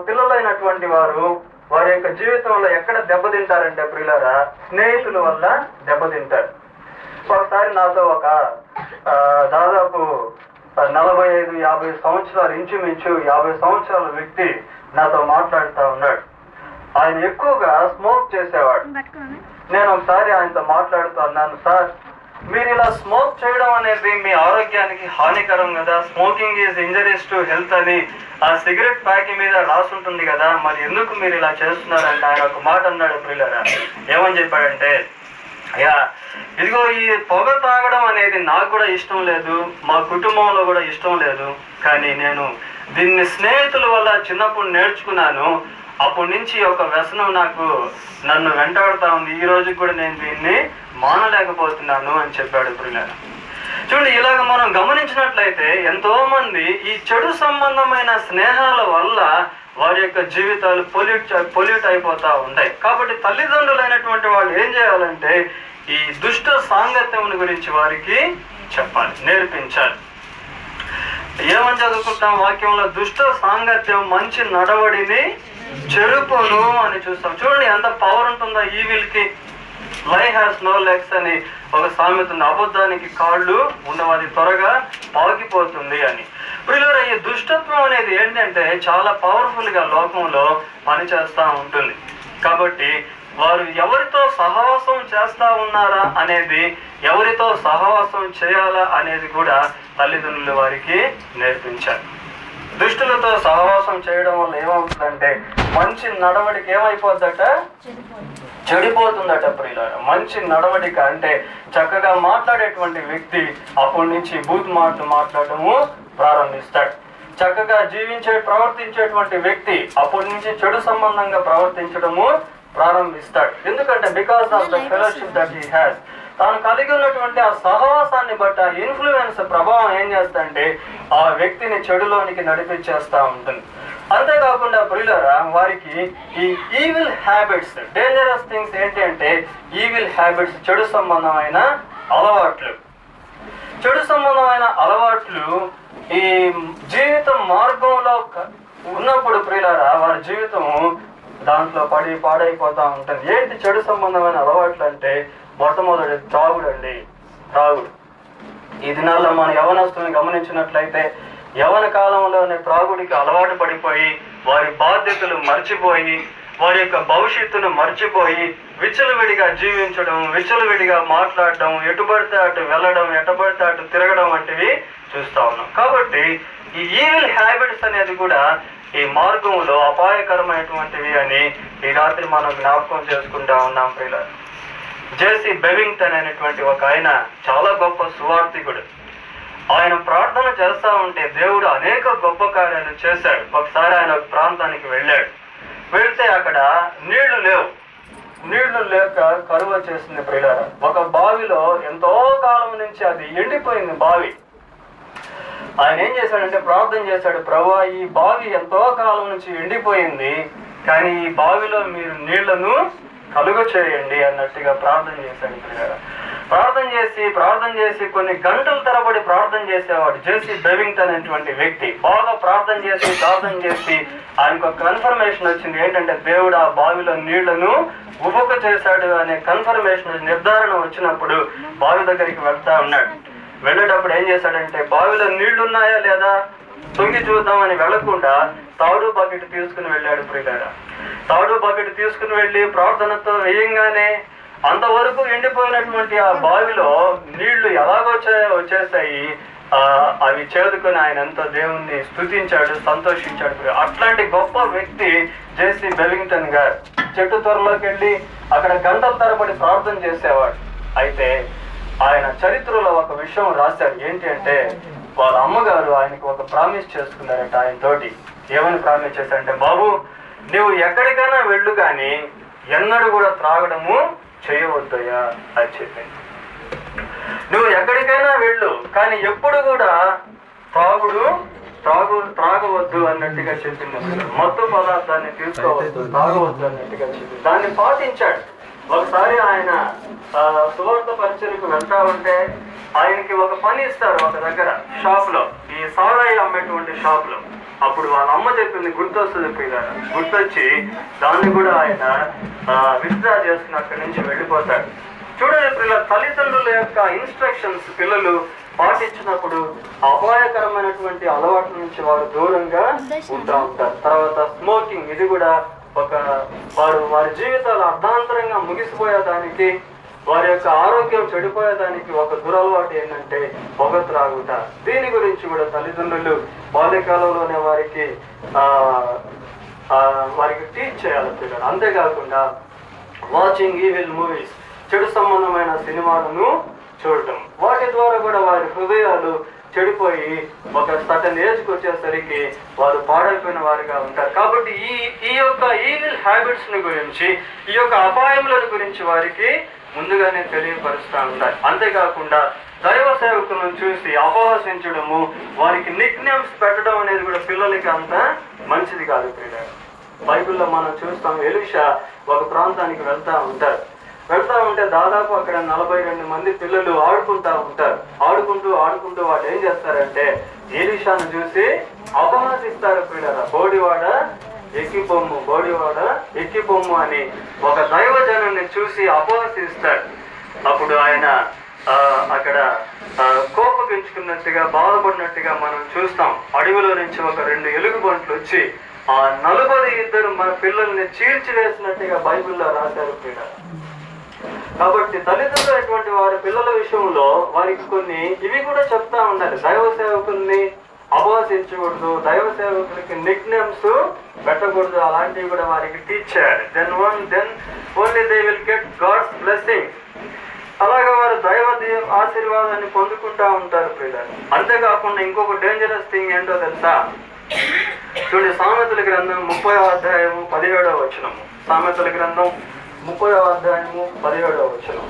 పిల్లలైనటువంటి వారు వారి యొక్క జీవితంలో ఎక్కడ దెబ్బతింటారంటే ప్రియులారా, స్నేహితుల వల్ల దెబ్బతింటారు. ఒకసారి నాతో ఒక దాదాపు 45-50 సంవత్సరాలు, ఇంచుమించు 50 సంవత్సరాల వ్యక్తి నాతో మాట్లాడుతూ ఉన్నాడు. ఆయన ఎక్కువగా స్మోక్ చేసేవాడు. నేను ఒకసారి ఆయనతో మాట్లాడుతూ అన్నాను, సార్ మీరు ఇలా స్మోక్ చేయడం అనేది మీ ఆరోగ్యానికి హానికరం కదా, smoking is injuries to health అని ఆ సిగరెట్ ప్యాక్ మీద రాసుంటుంది కదా, మరి ఎందుకు మీరు ఇలా చేస్తున్నారంటే ఆయన ఒక మాట అన్నాడు ప్రియులారా. ఏమని చెప్పాడంటే, అయ్యా ఇదిగో ఈ పొగ తాగడం అనేది నాకు కూడా ఇష్టం లేదు, మా కుటుంబంలో కూడా ఇష్టం లేదు, కానీ నేను దీన్ని స్నేహితుల వల్ల చిన్నప్పుడు నేర్చుకున్నాను, అప్పటి నుంచి ఒక వ్యసనం నన్ను వెంటాడుతూ ఉంది, ఈ రోజుకి కూడా నేను దీన్ని మానలేకపోతున్నాను అని చెప్పాడు ప్రియులారా. చూడండి, ఇలాగ మనం గమనించినట్లయితే ఎంతో మంది ఈ చెడు సంబంధమైన స్నేహాల వల్ల వారి యొక్క జీవితాలు పొల్యూట్ అయిపోతూ ఉంటాయి. కాబట్టి తల్లిదండ్రులైనటువంటి వాళ్ళు ఏం చేయాలంటే ఈ దుష్ట సాంగత్యం గురించి వారికి చెప్పాలి, నేర్పించాలి. ఏమని చదువుకుంటాం వాక్యంలో? దుష్ట సాంగత్యం మంచి నడవడిని చెరుపును అని చూస్తాం. చూడండి ఎంత పవర్ ఉంటుందో ఈవిల్ కి. లై హ్యాస్ నో లెగ్స్ అని ఒక సామెత ఉంది. అబద్ధానికి కాళ్ళు ఉండవు, అది త్వరగా పాకిపోతుంది అని. ప్రియులారా, ఈ దుష్టత్వం అనేది ఏంటంటే చాలా పవర్ఫుల్ గా లోకంలో పనిచేస్తూ ఉంటుంది. కాబట్టి వారు ఎవరితో సహవాసం చేస్తా ఉన్నారా అనేది, ఎవరితో సహవాసం చేయాలా అనేది కూడా తల్లిదండ్రులు వారికి నేర్పించారు. దుష్టులతో సహవాసం చేయడం వల్ల ఏమవుతుందంటే మంచి నడవడిక ఏమైపోద్దట? చెడిపోతుందట ప్రియులారా. మంచి నడవడిక అంటే చక్కగా మాట్లాడేటువంటి వ్యక్తి అప్పటి నుంచి బూత్ మాటలు మాట్లాడటము ప్రారంభిస్తాడు. చక్కగా ప్రవర్తించేటువంటి వ్యక్తి అప్పటి నుంచి చెడు సంబంధంగా ప్రవర్తించడము ప్రారంభిస్తాడు. ఎందుకంటే because of the fellowship that he has, తాను కలిగి ఉన్నటువంటి ఆ సహవాసాన్ని బట్టి ఆ ఇన్ఫ్లుయెన్స్ ప్రభావం ఏం చేస్తాడంటే ఆ వ్యక్తిని చెడులోనికి నడిపించేస్తా ఉంటుంది. అంతేకాకుండా ప్రియులారా, వారికి ఈ ఈవిల్ హ్యాబిట్స్, డేంజరస్ థింగ్స్ ఏంటి అంటే ఈవిల్ హ్యాబిట్స్, చెడు సంబంధమైన అలవాట్లు. చెడు సంబంధమైన అలవాట్లు ఈ జీవిత మార్గంలో ఉన్నప్పుడు ప్రియులారా వారి జీవితం దాంట్లో పాడైపోతా ఉంటుంది. ఏంటి చెడు సంబంధమైన అలవాట్లు అంటే మొట్టమొదటి త్రాగుడు అండి. త్రాగుడు. ఈ దినాల్లో మన యవనస్తులను గమనించినట్లయితే యవన కాలంలోనే త్రాగుడికి అలవాటు పడిపోయి వారి బాధ్యతలు మర్చిపోయి వారి యొక్క భవిష్యత్తును మర్చిపోయి విచ్చలవిడిగా జీవించడం, విచ్చలవిడిగా మాట్లాడడం, ఎటుపడితే అటు వెళ్ళడం, ఎటుపడితే అటు తిరగడం వంటివి చూస్తా ఉన్నాం. కాబట్టి ఈ ఈవిల్ హ్యాబిట్స్ అనేది కూడా ఈ మార్గంలో అపాయకరమైనటువంటివి అని ఈ రాత్రి మనం జ్ఞాపకం చేసుకుంటా ఉన్నాం ప్రియులారా. జేసీ బెవింగ్టన్ అనేటువంటి ఒక ఆయన చాలా గొప్ప సువార్థికుడు. ఆయన ప్రార్థన చేస్తా ఉంటే దేవుడు అనేక గొప్ప కార్యాలు చేశాడు. ఒకసారి ఆయన ఒక ప్రాంతానికి వెళ్తే అక్కడ నీళ్లు లేక కరువు వచ్చేసింది ప్రియులారా. ఒక బావిలో ఎంతో కాలం నుంచి అది ఎండిపోయింది బావి. ఆయన ఏం చేశాడంటే ప్రార్థన చేశాడు, ప్రభువా ఈ బావి ఎంతో కాలం నుంచి ఎండిపోయింది, కానీ ఈ బావిలో మీరు నీళ్లను కలుగ చేయండి అన్నట్టుగా ప్రార్థన చేశాడు ప్రియులారా. ప్రార్థన చేసి కొన్ని గంటల తరబడి ప్రార్థన చేసేవాడు జేసీ బెవింగ్టన్ అనేటువంటి వ్యక్తి. బాగా ప్రార్థన చేసి ఆయనకు ఒక కన్ఫర్మేషన్ వచ్చింది. ఏంటంటే దేవుడు ఆ బావిలో నీళ్లను ఉబుక చేశాడు అనే కన్ఫర్మేషన్, నిర్ధారణ వచ్చినప్పుడు బావి దగ్గరికి వెళ్తా ఉన్నాడు. వెళ్ళేటప్పుడు ఏం చేశాడంటే బావిలో నీళ్లున్నాయా లేదా తొంగి చూద్దామని వెళ్లకుండా తాడు బకెట్ తీసుకుని వెళ్ళాడు ప్రియులారా. తాడు బకెట్ తీసుకుని వెళ్ళి ప్రార్థనతో వేయంగానే అంతవరకు ఎండిపోయినటువంటి ఆ బావిలో నీళ్లు వచ్చేస్తాయి. అవి చేదుకొని ఆయన ఎంతో దేవుణ్ణి స్తుతించాడు, సంతోషించాడు. అట్లాంటి గొప్ప వ్యక్తి జేసీ బెవింగ్టన్ గారు చెట్టు త్వరలోకి వెళ్ళి అక్కడ గంటల తరబడి ప్రార్థన చేసేవాడు. అయితే ఆయన చరిత్రలో ఒక విషయం రాశారు. ఏంటి అంటే వాళ్ళ అమ్మగారు ఆయనకు ఒక ప్రామిస్ చేసుకున్నారట ఆయనతోటి. ఏమని ప్రామిస్ చేశారంటే, బాబు నువ్వు ఎక్కడికైనా వెళ్ళు కానీ ఎన్నడూ కూడా త్రాగడము చేయవద్దయ్యా అని చెప్పింది. నువ్వు ఎక్కడికైనా వెళ్ళు కానీ ఎప్పుడు కూడా త్రాగవద్దు అన్నట్టుగా చెప్పింది. మత్తు పదార్థాన్ని తీసుకోవద్దు, త్రాగవద్దు అన్నట్టుగా చెప్పింది. దాన్ని పాటించాడు. ఒకసారి ఆయన సువార్త పరిచయకు వెళ్తా ఉంటే ఆయనకి ఒక పని ఇస్తారు ఒక దగ్గర షాప్ లో, ఈ సారాయి అమ్మేటువంటి షాప్ లో. అప్పుడు వాళ్ళ అమ్మ చెప్పింది గుర్తొస్తుంది పిల్లలు. గుర్తొచ్చి దాన్ని కూడా ఆయన విత్డ్రా చేసుకుని అక్కడి నుంచి వెళ్ళిపోతాడు. చూడండి పిల్లల తల్లిదండ్రుల యొక్క ఇన్స్ట్రక్షన్స్ పిల్లలు పాటించినప్పుడు అపాయకరమైనటువంటి అలవాట్ల నుంచి వారు దూరంగా ఉంటా ఉంటారు. తర్వాత స్మోకింగ్, ఇది కూడా వారి జీవితాలు అర్ధాంతరంగా ముగిసిపోయేదానికి, వారి యొక్క ఆరోగ్యం చెడిపోయేదానికి ఒక దురలవాటు ఏంటంటే పొగ త్రాగుట. దీని గురించి కూడా తల్లిదండ్రులు బాల్యకాలంలోనే వారికి టీచ్ చేయాలి పిల్లలు. అంతేకాకుండా వాచింగ్ ఈవిల్ మూవీస్, చెడు సంబంధమైన సినిమాలను చూడటం, వాటి ద్వారా కూడా వారి హృదయాలు చెడిపోయి ఒక సర్టన్ ఏజ్కి వచ్చేసరికి వారు పాడైపోయిన వారిగా ఉంటారు. కాబట్టి ఈ యొక్క ఈవిల్ హ్యాబిట్స్ ని గురించి, ఈ యొక్క అపాయములను గురించి వారికి ముందుగానే తెలియపరుస్తూ ఉంటారు. అంతేకాకుండా దైవ సేవకులను చూసి అపహసించడము, వారికి నిక్ నేమ్స్ పెట్టడం అనేది కూడా పిల్లలకి అంత మంచిది కాదు పిల్లలు. బైబిల్లో మనం చూస్తాం, ఎలీషా ఒక ప్రాంతానికి వెళ్తా ఉంటే దాదాపు అక్కడ 42 మంది పిల్లలు ఆడుకుంటూ ఉంటారు. ఆడుకుంటూ వాళ్ళు ఏం చేస్తారంటే ఎలీషాను చూసి అపహసిస్తారు పిల్లల. బోడివాడ ఎక్కిపొమ్ము అని ఒక దైవజనాన్ని చూసి అపహసిస్తాడు. అప్పుడు ఆయన అక్కడ కోపగించుకున్నట్టుగా, బాధపడినట్టుగా మనం చూస్తాం. అడవిలో నుంచి ఒక 2 ఎలుగుబంట్లు వచ్చి ఆ 42 మన పిల్లల్ని చీల్చివేసినట్టుగా బైబిల్లో రాశారు పిల్లలు. కాబట్టి తల్లిదండ్రులైనటువంటి వారి పిల్లల విషయంలో వారికి కొన్ని ఇవి కూడా చెప్తా ఉండాలి. దైవ సేవకుల్ని అపహసించకూడదు, దైవ సేవకులకి నిక్ నేమ్స్ పెట్టకూడదు, అలాంటివి కూడా వారికి టీచ్ చేయాలి. Then only they will get God's blessing. అలాగే వారు దైవ ఆశీర్వాదాన్ని పొందుకుంటా ఉంటారు పిల్లలు. అంతేకాకుండా ఇంకొక డేంజరస్ థింగ్ ఏంటో తెలుసా? చూడండి, సామెతల గ్రంథం 30వ అధ్యాయము 17వ వచనము. సామెతల గ్రంథం 30వ అధ్యాయము 17వ వచనం.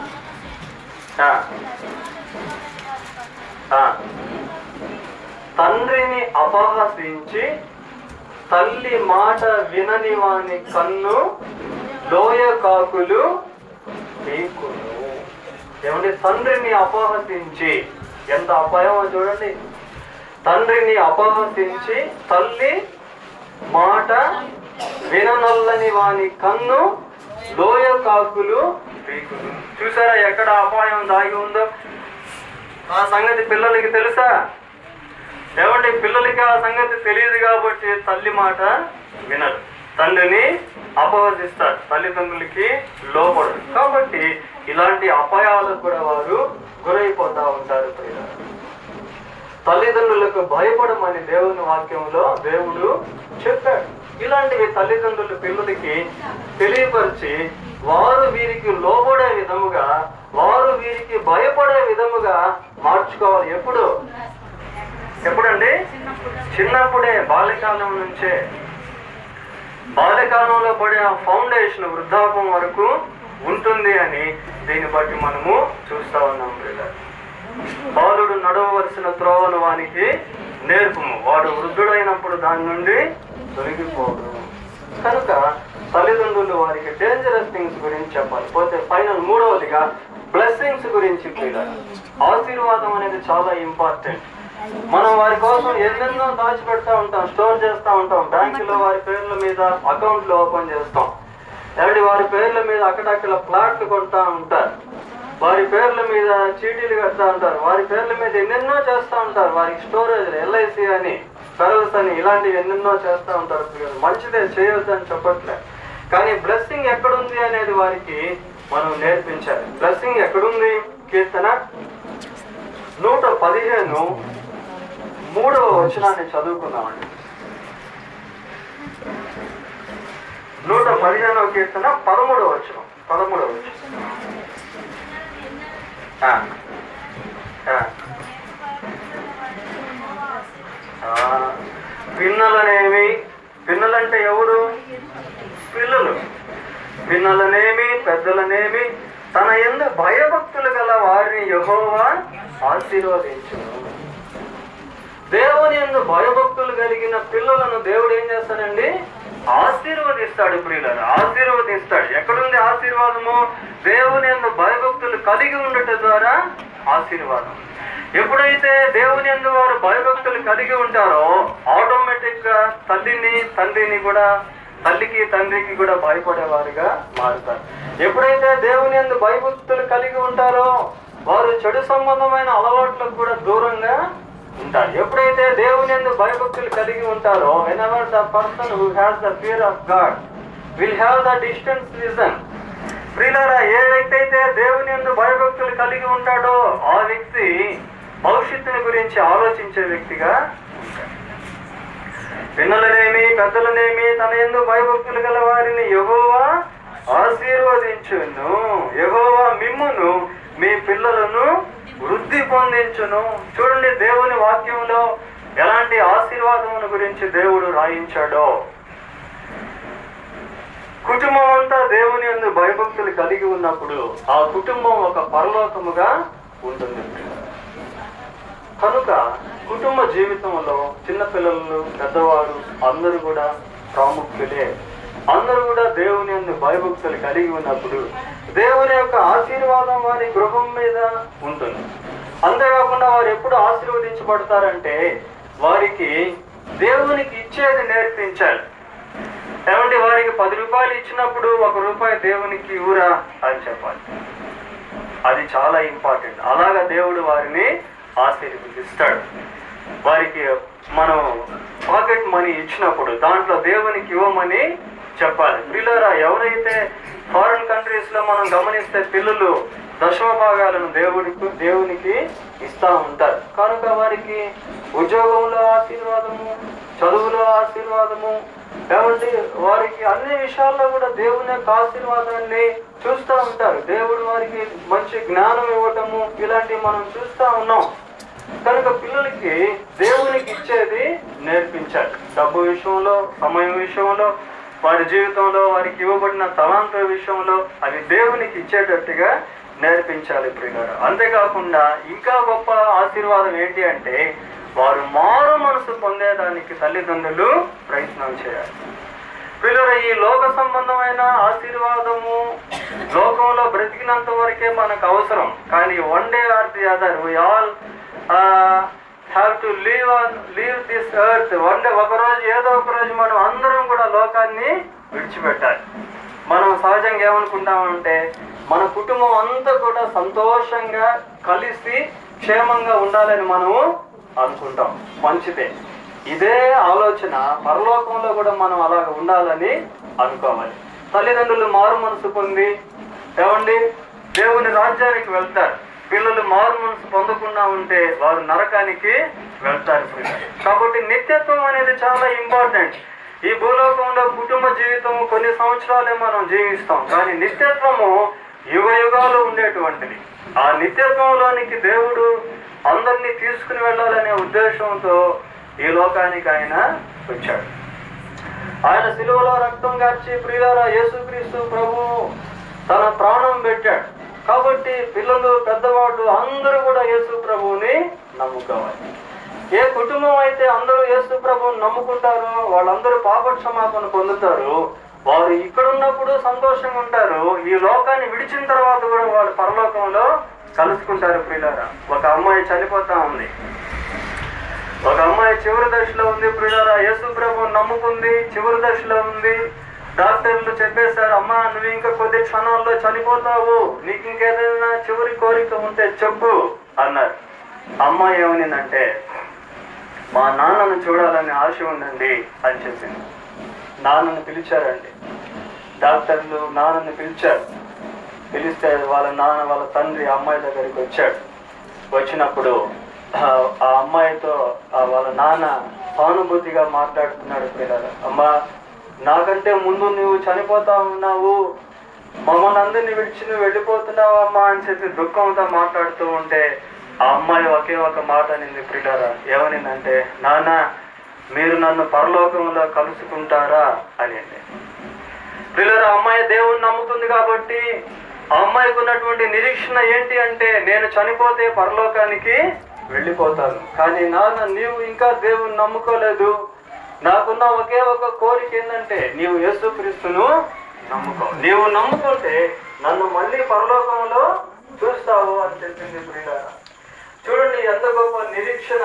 తండ్రిని అపహసించి తల్లి మాట వినని వాని కన్ను లోయ కాకులు పీకులు. ఏమంటే తండ్రిని అపహసించి, ఎంత అపాయమో చూడండి. తండ్రిని అపహసించి తల్లి మాట విననల్లని వాని కన్ను లోయ కాకులు పీకులు. చూసారా ఎక్కడ అపాయం దాగి ఉందో? ఆ సంగతి పిల్లలకి తెలుసా? ఏమంటే పిల్లలకి ఆ సంగతి తెలియదు కాబట్టి తల్లి మాట వినరు, తండ్రిని అపహసిస్తారు, తల్లిదండ్రులకి లోపడరు. కాబట్టి ఇలాంటి అపాయాలకు కూడా వారు గురైపోతా ఉంటారు. తల్లిదండ్రులకు భయపడమని దేవుని వాక్యంలో దేవుడు చెప్పాడు. ఇలాంటివి తల్లిదండ్రులు పిల్లలకి తెలియపరిచి వారు వీరికి లోబడే విధముగా, వారు వీరికి భయపడే విధముగా మార్చుకోవాలి. ఎప్పుడండి? చిన్నప్పుడే, బాల్యకాలం నుంచే. బాల్యకాలంలో పడే ఆ ఫౌండేషన్ వృద్ధాపం వరకు ఉంటుంది అని దీన్ని బట్టి మనము చూస్తా ఉన్నాం. బాలుడు నడవవలసిన త్రోవను వానికి నేర్పుము, వాడు వృద్ధుడైనప్పుడు దాని నుండి తొలగిపోడు. కనుక తల్లిదండ్రులు వారికి డేంజరస్ థింగ్స్ గురించి చెప్పాలి. పోతే ఫైనల్ 3వదిగా బ్లెస్సింగ్స్ గురించి. ఆశీర్వాదం అనేది చాలా ఇంపార్టెంట్. మనం వారి కోసం ఎన్నెన్నో దాచిపెడతా ఉంటాం, స్టోర్ చేస్తూ ఉంటాం. బ్యాంకులో వారి పేర్ల మీద అకౌంట్లు ఓపెన్ చేస్తాం. ఎవరి వారి పేర్ల మీద అక్కడక్కడ ప్లాట్లు కొంటా ఉంటారు, వారి పేర్ల మీద చీటీలు కడతా ఉంటారు, వారి పేర్ల మీద ఎన్నెన్నో చేస్తూ ఉంటారు. వారికి స్టోరేజ్, LIC అని, పెరల్స్ అని, ఇలాంటివి ఎన్నెన్నో చేస్తూ ఉంటారు. మంచిదే, చేయొద్దు అని చెప్పట్లే. కానీ బ్లెస్సింగ్ ఎక్కడుంది అనేది వారికి మనం నేర్పించాలి. బ్లెస్సింగ్ ఎక్కడుంది? కీర్తన 115 3వ వచనాన్ని చదువుకుందామండి. 115వ కీర్తన 13వ వచనం. పిన్నలనేమి, పిన్నలంటే ఎవరు? పిల్లలు. పిన్నలనేమి పెద్దలనేమి తన యందు భయభక్తులు గల వారిని యెహోవా ఆశీర్వదించును. దేవుని యందు భయభక్తులు కలిగిన పిల్లలను దేవుడు ఏం చేస్తాడండి? ఆశీర్వదిస్తాడు. ప్రియులారా, ఆశీర్వదిస్తాడు. ఎక్కడుంది ఆశీర్వాదము? దేవుని యందు భయభక్తులు కలిగి ఉండటం ద్వారా ఆశీర్వాదం. ఎప్పుడైతే దేవుని యందు వారు భయభక్తులు కలిగి ఉంటారో ఆటోమేటిక్ ఆటోమేటిక్గా తల్లికి తండ్రికి కూడా భయపడేవారుగా మారుతారు. ఎప్పుడైతే దేవుని యందు భయభక్తులు కలిగి ఉంటారో వారు చెడు సంబంధమైన అలవాట్లకు కూడా దూరంగా ఉంటారు. ఎప్పుడైతే దేవుని యందు భయభక్తులు కలిగి ఉంటారో, whenever the person who has the fear of God will have the distance vision. ప్రియులారా, ఏ వ్యక్తి అయితే దేవుని యందు భయభక్తులు కలిగి ఉంటాడో ఆ వ్యక్తి భవిష్యత్తుని గురించి ఆలోచించే వ్యక్తిగా ఉంటాడు. పిల్లలనేమి పెద్దలనేమి తన యందు భయభక్తులు గల వారిని యెహోవా ఆశీర్వదించును. యెహోవా మిమ్మును మీ పిల్లలను వృద్ధి పొందించును. చూడండి, దేవుని వాక్యంలో ఎలాంటి ఆశీర్వాదముల గురించి దేవుడు రాయించాడో. కుటుంబం అంతా దేవుని యందు భయభక్తులు కలిగి ఉన్నప్పుడు ఆ కుటుంబం ఒక పరలోకముగా ఉంటుంది. కనుక కుటుంబ జీవితంలో చిన్నపిల్లలు పెద్దవారు అందరూ కూడా ప్రాముఖ్యులే. అందరూ కూడా దేవుని యందు భయభక్తులు కలిగి ఉన్నప్పుడు దేవుని యొక్క ఆశీర్వాదం వారి గృహం మీద ఉంటుంది. అంతేకాకుండా వారు ఎప్పుడు ఆశీర్వదించబడతారంటే వారికి దేవునికి ఇచ్చేది నేర్పించాలి. ఏమంటే వారికి 10 రూపాయలు ఇచ్చినప్పుడు 1 రూపాయి దేవునికి ఇవ్వురా అని చెప్పాలి. అది చాలా ఇంపార్టెంట్. అలాగా దేవుడు వారిని ఆశీర్వదిస్తాడు. వారికి మనం పాకెట్ మనీ ఇచ్చినప్పుడు దాంట్లో దేవునికి ఇవ్వమని చెప్పాలి. పిల్లరా, ఎవరైతే ఫారిన్ కంట్రీస్ లో మనం గమనిస్తే పిల్లలు దశమ భాగాలను దేవునికి ఇస్తా ఉంటారు. కనుక వారికి ఉద్యోగంలో ఆశీర్వాదము, చదువులో ఆశీర్వాదము, కాబట్టి వారికి అన్ని విషయాల్లో కూడా దేవుని యొక్క ఆశీర్వాదాన్ని చూస్తూ ఉంటారు. దేవుడు వారికి మంచి జ్ఞానం ఇవ్వటము ఇలాంటివి మనం చూస్తూ ఉన్నాం. కనుక పిల్లలకి దేవునికి ఇచ్చేది నేర్పించాలి. డబ్బు విషయంలో, సమయం విషయంలో, వారి జీవితంలో వారికి ఇవ్వబడిన తలాంతుల విషయంలో అవి దేవునికి ఇచ్చేటట్టుగా నేర్పించాలి ప్రియులారా. అంతేకాకుండా ఇంకా గొప్ప ఆశీర్వాదం ఏంటి అంటే వారు మారు మనసు పొందేదానికి తల్లిదండ్రులు ప్రయత్నం చేయాలి. ప్రియులారా, ఈ లోక సంబంధమైన ఆశీర్వాదము లోకంలో బ్రతికినంత వరకే మనకు అవసరం. కానీ one day or the other we all have to leave this earth. ఒకరోజు ఏదో ఒక రోజు మనం అందరం కూడా లోకాన్ని విడిచిపెట్టాలి. మనం సహజంగా ఏమనుకుంటామంటే మన కుటుంబం అంతా కూడా సంతోషంగా కలిసి క్షేమంగా ఉండాలని మనము అనుకుంటాం. మంచిదే. ఇదే ఆలోచన పరలోకంలో కూడా మనం అలాగ ఉండాలని అనుకోవాలి. తల్లిదండ్రులు మారు మనసు పొంది దేవుని రాజ్యానికి వెళ్తారు. పిల్లలు మారు మనసు పొందకుండా ఉంటే వారు నరకానికి వెళ్తారు. కాబట్టి నిత్యత్వం అనేది చాలా ఇంపార్టెంట్. ఈ భూలోకంలో కుటుంబ జీవితం కొన్ని సంవత్సరాలే మనం జీవిస్తాం, కానీ నిత్యత్వము యుగ యుగాలు ఉండేటువంటిది. ఆ నిత్యత్వంలోనికి దేవుడు అందరినీ తీసుకుని వెళ్ళాలనే ఉద్దేశంతో ఈ లోకానికి ఆయన వచ్చాడు. ఆయన సిలువలో రక్తం కార్చి ప్రియులారా యేసుక్రీస్తు ప్రభు తన ప్రాణం పెట్టాడు. కాబట్టి పిల్లలు పెద్దవాళ్ళు అందరూ కూడా యేసు ప్రభువుని నమ్ముకోవాలి. ఏ కుటుంబం అయితే అందరూ యేసు ప్రభువుని నమ్ముకుంటారో వాళ్ళందరూ పాప క్షమాపణ పొందుతారు. వారు ఇక్కడ ఉన్నప్పుడు సంతోషంగా ఉంటారు. ఈ లోకాన్ని విడిచిన తర్వాత కూడా వాళ్ళు పరలోకంలో కలుసుకుంటారు. ప్రియులారా, ఒక అమ్మాయి చనిపోతా ఉంది. ఒక అమ్మాయి చివరి దశలో ఉంది. ప్రియులారా, యేసు ప్రభువుని నమ్ముకుంది, చివరి దశలో ఉంది. డాక్టర్లు చెప్పేశారు, అమ్మా నువ్వు ఇంకా కొద్ది క్షణాల్లో చనిపోతావు, నీకు ఇంకేదైనా చివరి కోరిక ఉంటే చెప్పు అన్నారు. అమ్మాయి ఏమనిందంటే మా నాన్నను చూడాలని ఆశ ఉందండి అని చెప్పింది. నాన్నను పిలిచారండి డాక్టర్లు. నాన్నని పిలిస్తే వాళ్ళ తండ్రి అమ్మాయి దగ్గరికి వచ్చాడు. వచ్చినప్పుడు ఆ అమ్మాయితో వాళ్ళ నాన్న సానుభూతిగా మాట్లాడుతున్నాడు. పిల్లలు, అమ్మా నాకంటే ముందు నువ్వు చనిపోతా ఉన్నావు, మమ్మల్ని అందరినీ విడిచి నువ్వు వెళ్ళిపోతున్నావు అమ్మా అని చెప్పి దుఃఖంతో మాట్లాడుతూ ఉంటే ఆ అమ్మాయి ఒకే ఒక మాట అనింది. ప్రియులారా, ఏమనిందంటే నాన్న మీరు నన్ను పరలోకంలో కలుసుకుంటారా అని. ప్రియులారా, అమ్మాయి దేవుణ్ణి నమ్ముతుంది కాబట్టి ఆ అమ్మాయికి ఉన్నటువంటి నిరీక్షణ ఏంటి అంటే నేను చనిపోతే పరలోకానికి వెళ్ళిపోతాను. కానీ నాన్న నీవు ఇంకా దేవుణ్ణి నమ్ముకోలేదు, నాకున్న ఒకే ఒక కోరిక ఏంటంటే నీవు యేసుక్రీస్తును నమ్ముకో, నీవు నమ్ముకుంటే నన్ను మళ్ళీ పరలోకంలో చూస్తావు అని చెప్పింది. ప్రియులారా, చూడండి ఎంత గొప్ప నిరీక్షణ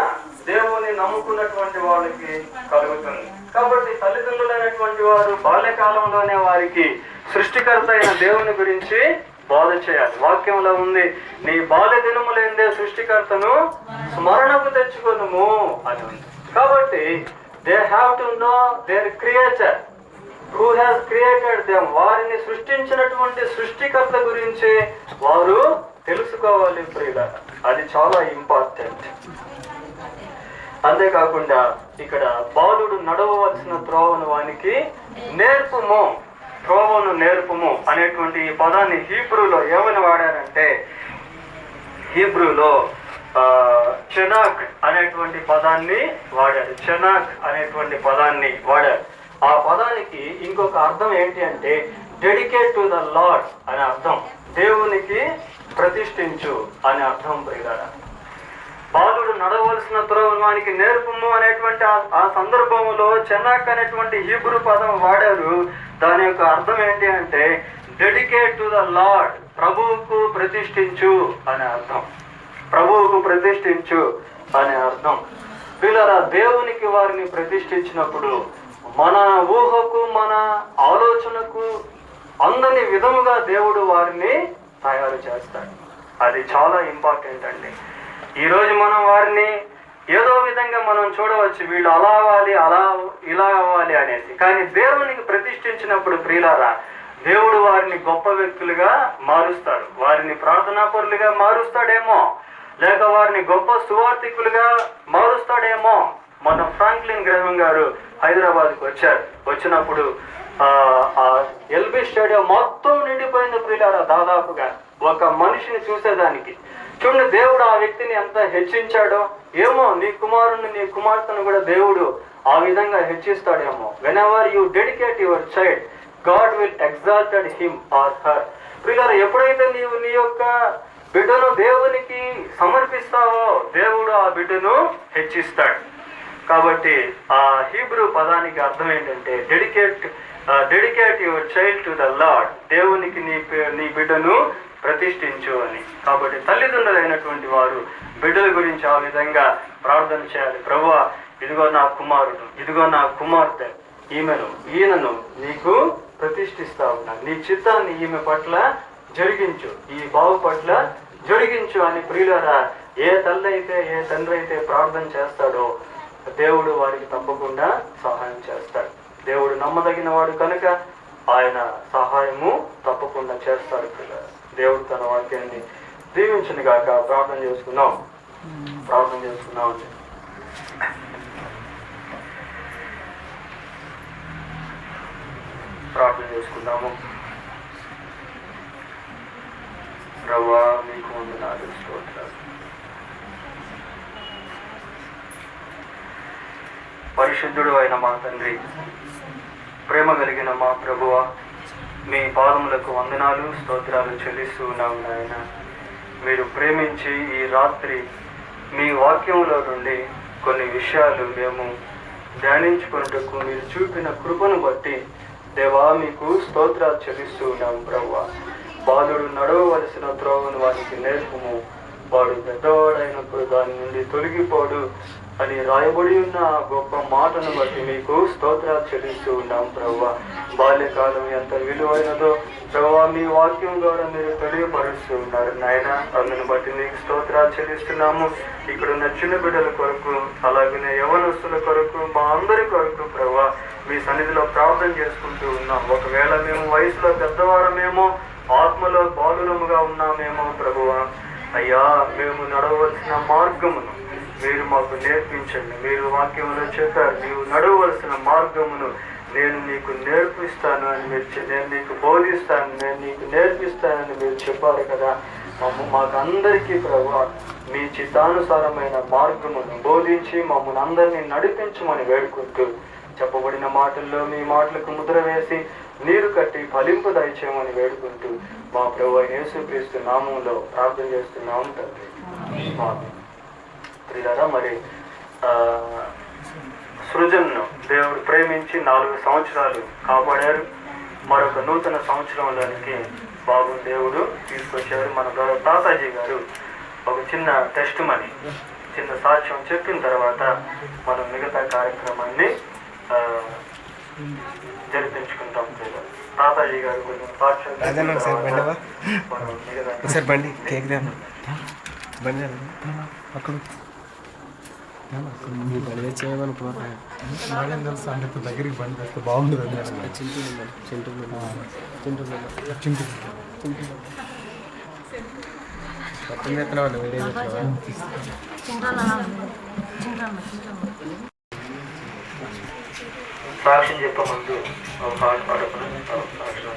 దేవుని నమ్ముకున్నటువంటి వాళ్ళకి కలుగుతుంది. కాబట్టి తల్లిదండ్రులైనటువంటి వారు బాల్యకాలంలోనే వారికి సృష్టికర్త అయిన దేవుని గురించి బోధ చేయాలి. వాక్యంలో ఉంది, నీ బాల్య దినములందే సృష్టికర్తను స్మరణకు తెచ్చుకొనుము అని ఉంది. కాబట్టి they have to know their creator who has created them. వారిని సృష్టించినటువంటి సృష్టికర్త గురించి వారు తెలుసుకోవాలి ప్రియులారా. అది చాలా ఇంపార్టెంట్. అంతేకాకుండా ఇక్కడ బాలుడు నడవవలసిన త్రోవను వానికి నేర్పుము, త్రోవను నేర్పుము అనేటువంటి ఈ పదాన్ని హీబ్రూలో ఏమని వాడారంటే, హీబ్రూలో చెనాక్ అనేటువంటి పదాన్ని వాడారు. చెనాక్ అనేటువంటి పదాన్ని వాడారు. ఆ పదానికి ఇంకొక అర్థం ఏంటి అంటే డెడికేట్ టు ద లార్డ్ అనే అర్థం, దేవునికి ప్రతిష్ఠించు అనే అర్థం ప్రియులారా. బాలుడు నడవలసిన త్రోవను వానికి నేర్పుము అనేటువంటి ఆ సందర్భంలో చెనాక్ అనేటువంటి హీబ్రూ పదం వాడారు. దాని యొక్క అర్థం ఏంటి అంటే డెడికేట్ టు ద లార్డ్, ప్రభువుకు ప్రతిష్ఠించు అనే అర్థం, ప్రభువుకు ప్రతిష్ఠించు అనే అర్థం. పిల్లరా, దేవునికి వారిని ప్రతిష్ఠించినప్పుడు మన ఊహకు మన ఆలోచనకు అందని విధముగా దేవుడు వారిని తయారు చేస్తాడు. అది చాలా ఇంపార్టెంట్ అండి. ఈరోజు మనం వారిని ఏదో విధంగా మనం చూడవచ్చు, వీళ్ళు అలా అవ్వాలి, ఇలా అవ్వాలి అనేసి. కానీ దేవునికి ప్రతిష్ఠించినప్పుడు ప్రియులారా, దేవుడు వారిని గొప్ప వ్యక్తులుగా మారుస్తాడు. వారిని ప్రార్థనాపరులుగా మారుస్తాడేమో, లేక వారిని గొప్ప సువార్థికులుగా మారుస్తాడేమో. మన ఫ్రాంక్లిన్ గ్రహం గారు హైదరాబాద్కి వచ్చారు. వచ్చినప్పుడు ఎల్బీ స్టేడియం మొత్తం నిండిపోయింది ప్రియులారా. దాదాపుగా ఒక మనిషిని చూసేదానికి. చూడండి, దేవుడు ఆ వ్యక్తిని ఎంత హెచ్చించాడో ఏమో. నీ కుమారుని, నీ కుమార్తెను కూడా దేవుడు ఆ విధంగా హెచ్చిస్తాడేమో. Whenever you dedicate your child, God will exalted him or her. ప్రియులారా, ఎప్పుడైతే నీవు నీ యొక్క బిడ్డను దేవునికి సమర్పిస్తావో దేవుడు ఆ బిడ్డను హెచ్చిస్తాడు. కాబట్టి ఆ హీబ్రూ పదానికి అర్థం ఏంటంటే dedicate your child to the lord, దేవునికి నీ బిడ్డను ప్రతిష్ఠించు అని. కాబట్టి తల్లిదండ్రులైనటువంటి వారు బిడ్డల గురించి ఆ విధంగా ప్రార్థన చేయాలి. ప్రభువా, ఇదిగో నా కుమారుడు, ఇదిగో నా కుమార్తె, ఈయనను నీకు ప్రతిష్ఠిస్తా ఉన్నా, నీ చిత్తాన్ని ఈమె పట్ల జరిగించు, ఈ బావు పట్ల జరిగించు అని ప్రియులారా ఏ తల్లి అయితే ఏ తండ్రి అయితే ప్రార్థన చేస్తాడో దేవుడు వారికి తప్పకుండా సహాయం చేస్తాడు. దేవుడు నమ్మదగిన వాడు కనుక ఆయన సహాయము తప్పకుండా చేస్తాడు. దేవుడు తన వాక్యాన్ని దీవించును గాక. ప్రార్థన చేసుకున్నాం. ప్రార్థన చేసుకుందాము. ప్రభువా, మీకు వందనాలు, స్తోత్రాలు. పరిశుద్ధుడు అయిన మా తండ్రి, ప్రేమ కలిగిన మా ప్రభువా, మీ పాదములకు వందనాలు, స్తోత్రాలు చెల్లిస్తూ ఉన్నాము నాయన. మీరు ప్రేమించి ఈ రాత్రి మీ వాక్యంలో నుండి కొన్ని విషయాలు మేము ధ్యానించుకున్నట్టుకు మీరు చూపిన కృపను బట్టి దేవా మీకు స్తోత్రాలు చెల్లిస్తూ ఉన్నాము ప్రభువా. బాలుడు నడవవలసిన త్రోవను వారికి నేర్పుము, వాడు పెద్దవాడైనప్పుడు దాని నుండి తొలగిపోడు అని రాయబడి ఉన్న గొప్ప మాటను బట్టి మీకు స్తోత్రాలు చెల్లిస్తూ ఉన్నాం ప్రభువా. బాల్యకాలం ఎంత విలువైనదో ప్రభువా మీ వాక్యం ద్వారా మీరు తెలియపరుస్తూ ఉన్నారు నాయన. అందును బట్టి మీకు స్తోత్రాలు చెల్లిస్తున్నాము. ఇక్కడున్న చిన్న బిడ్డల కొరకు, అలాగే యవనస్తుల కొరకు, మా అందరి కొరకు ప్రభువా మీ సన్నిధిలో ప్రార్థన చేసుకుంటూ ఉన్నాం. ఒకవేళ మేము వయసులో పెద్దవారమేమో, ఆత్మలో బాలురముగా ఉన్నామేమో ప్రభువా, అయ్యా మేము నడవలసిన మార్గమును మీరు మాకు నేర్పించండి. మీరు వాక్యంలో చెప్పారు, నీవు నడవలసిన మార్గమును నేను నీకు నేర్పిస్తాను అని నేను నీకు బోధిస్తాను, నేను నీకు నేర్పిస్తానని మీరు చెప్పారు కదా. మాకు అందరికీ ప్రభువా మీ చిత్తానుసారమైన మార్గమును బోధించి మమ్మల్ని అందరినీ నడిపించమని వేడుకుంటూ చెప్పబడిన మాటల్లో మీ మాటలకు ముద్ర వేసి నీరు కట్టి ఫలింపు దయచేయమని వేడుకుంటూ మా ప్రభువైన యేసుక్రీస్తు నామములో ప్రార్థన చేస్తున్నాము తండ్రి. ప్రియులారా, మరి సృజన్ను దేవుడు ప్రేమించి 4 సంవత్సరాలు కాపాడారు. మరొక నూతన సంవత్సరంలోనికి బాబు దేవుడు తీసుకొచ్చారు. మన తాతాజీ గారు ఒక చిన్న టెస్ట్ మనీ, చిన్న సాక్ష్యం చెప్పిన తర్వాత మనం మిగతా కార్యక్రమాన్ని జరిపించుకుంటాం. తాతాజీ గారు కొంచెం సాక్ష్యం దగ్గరికి బండి తెస్తే బాగుండదు. సాక్ష్యం చెప్పే ముందు ఒక పాట పాడుకుని సాక్ష్యం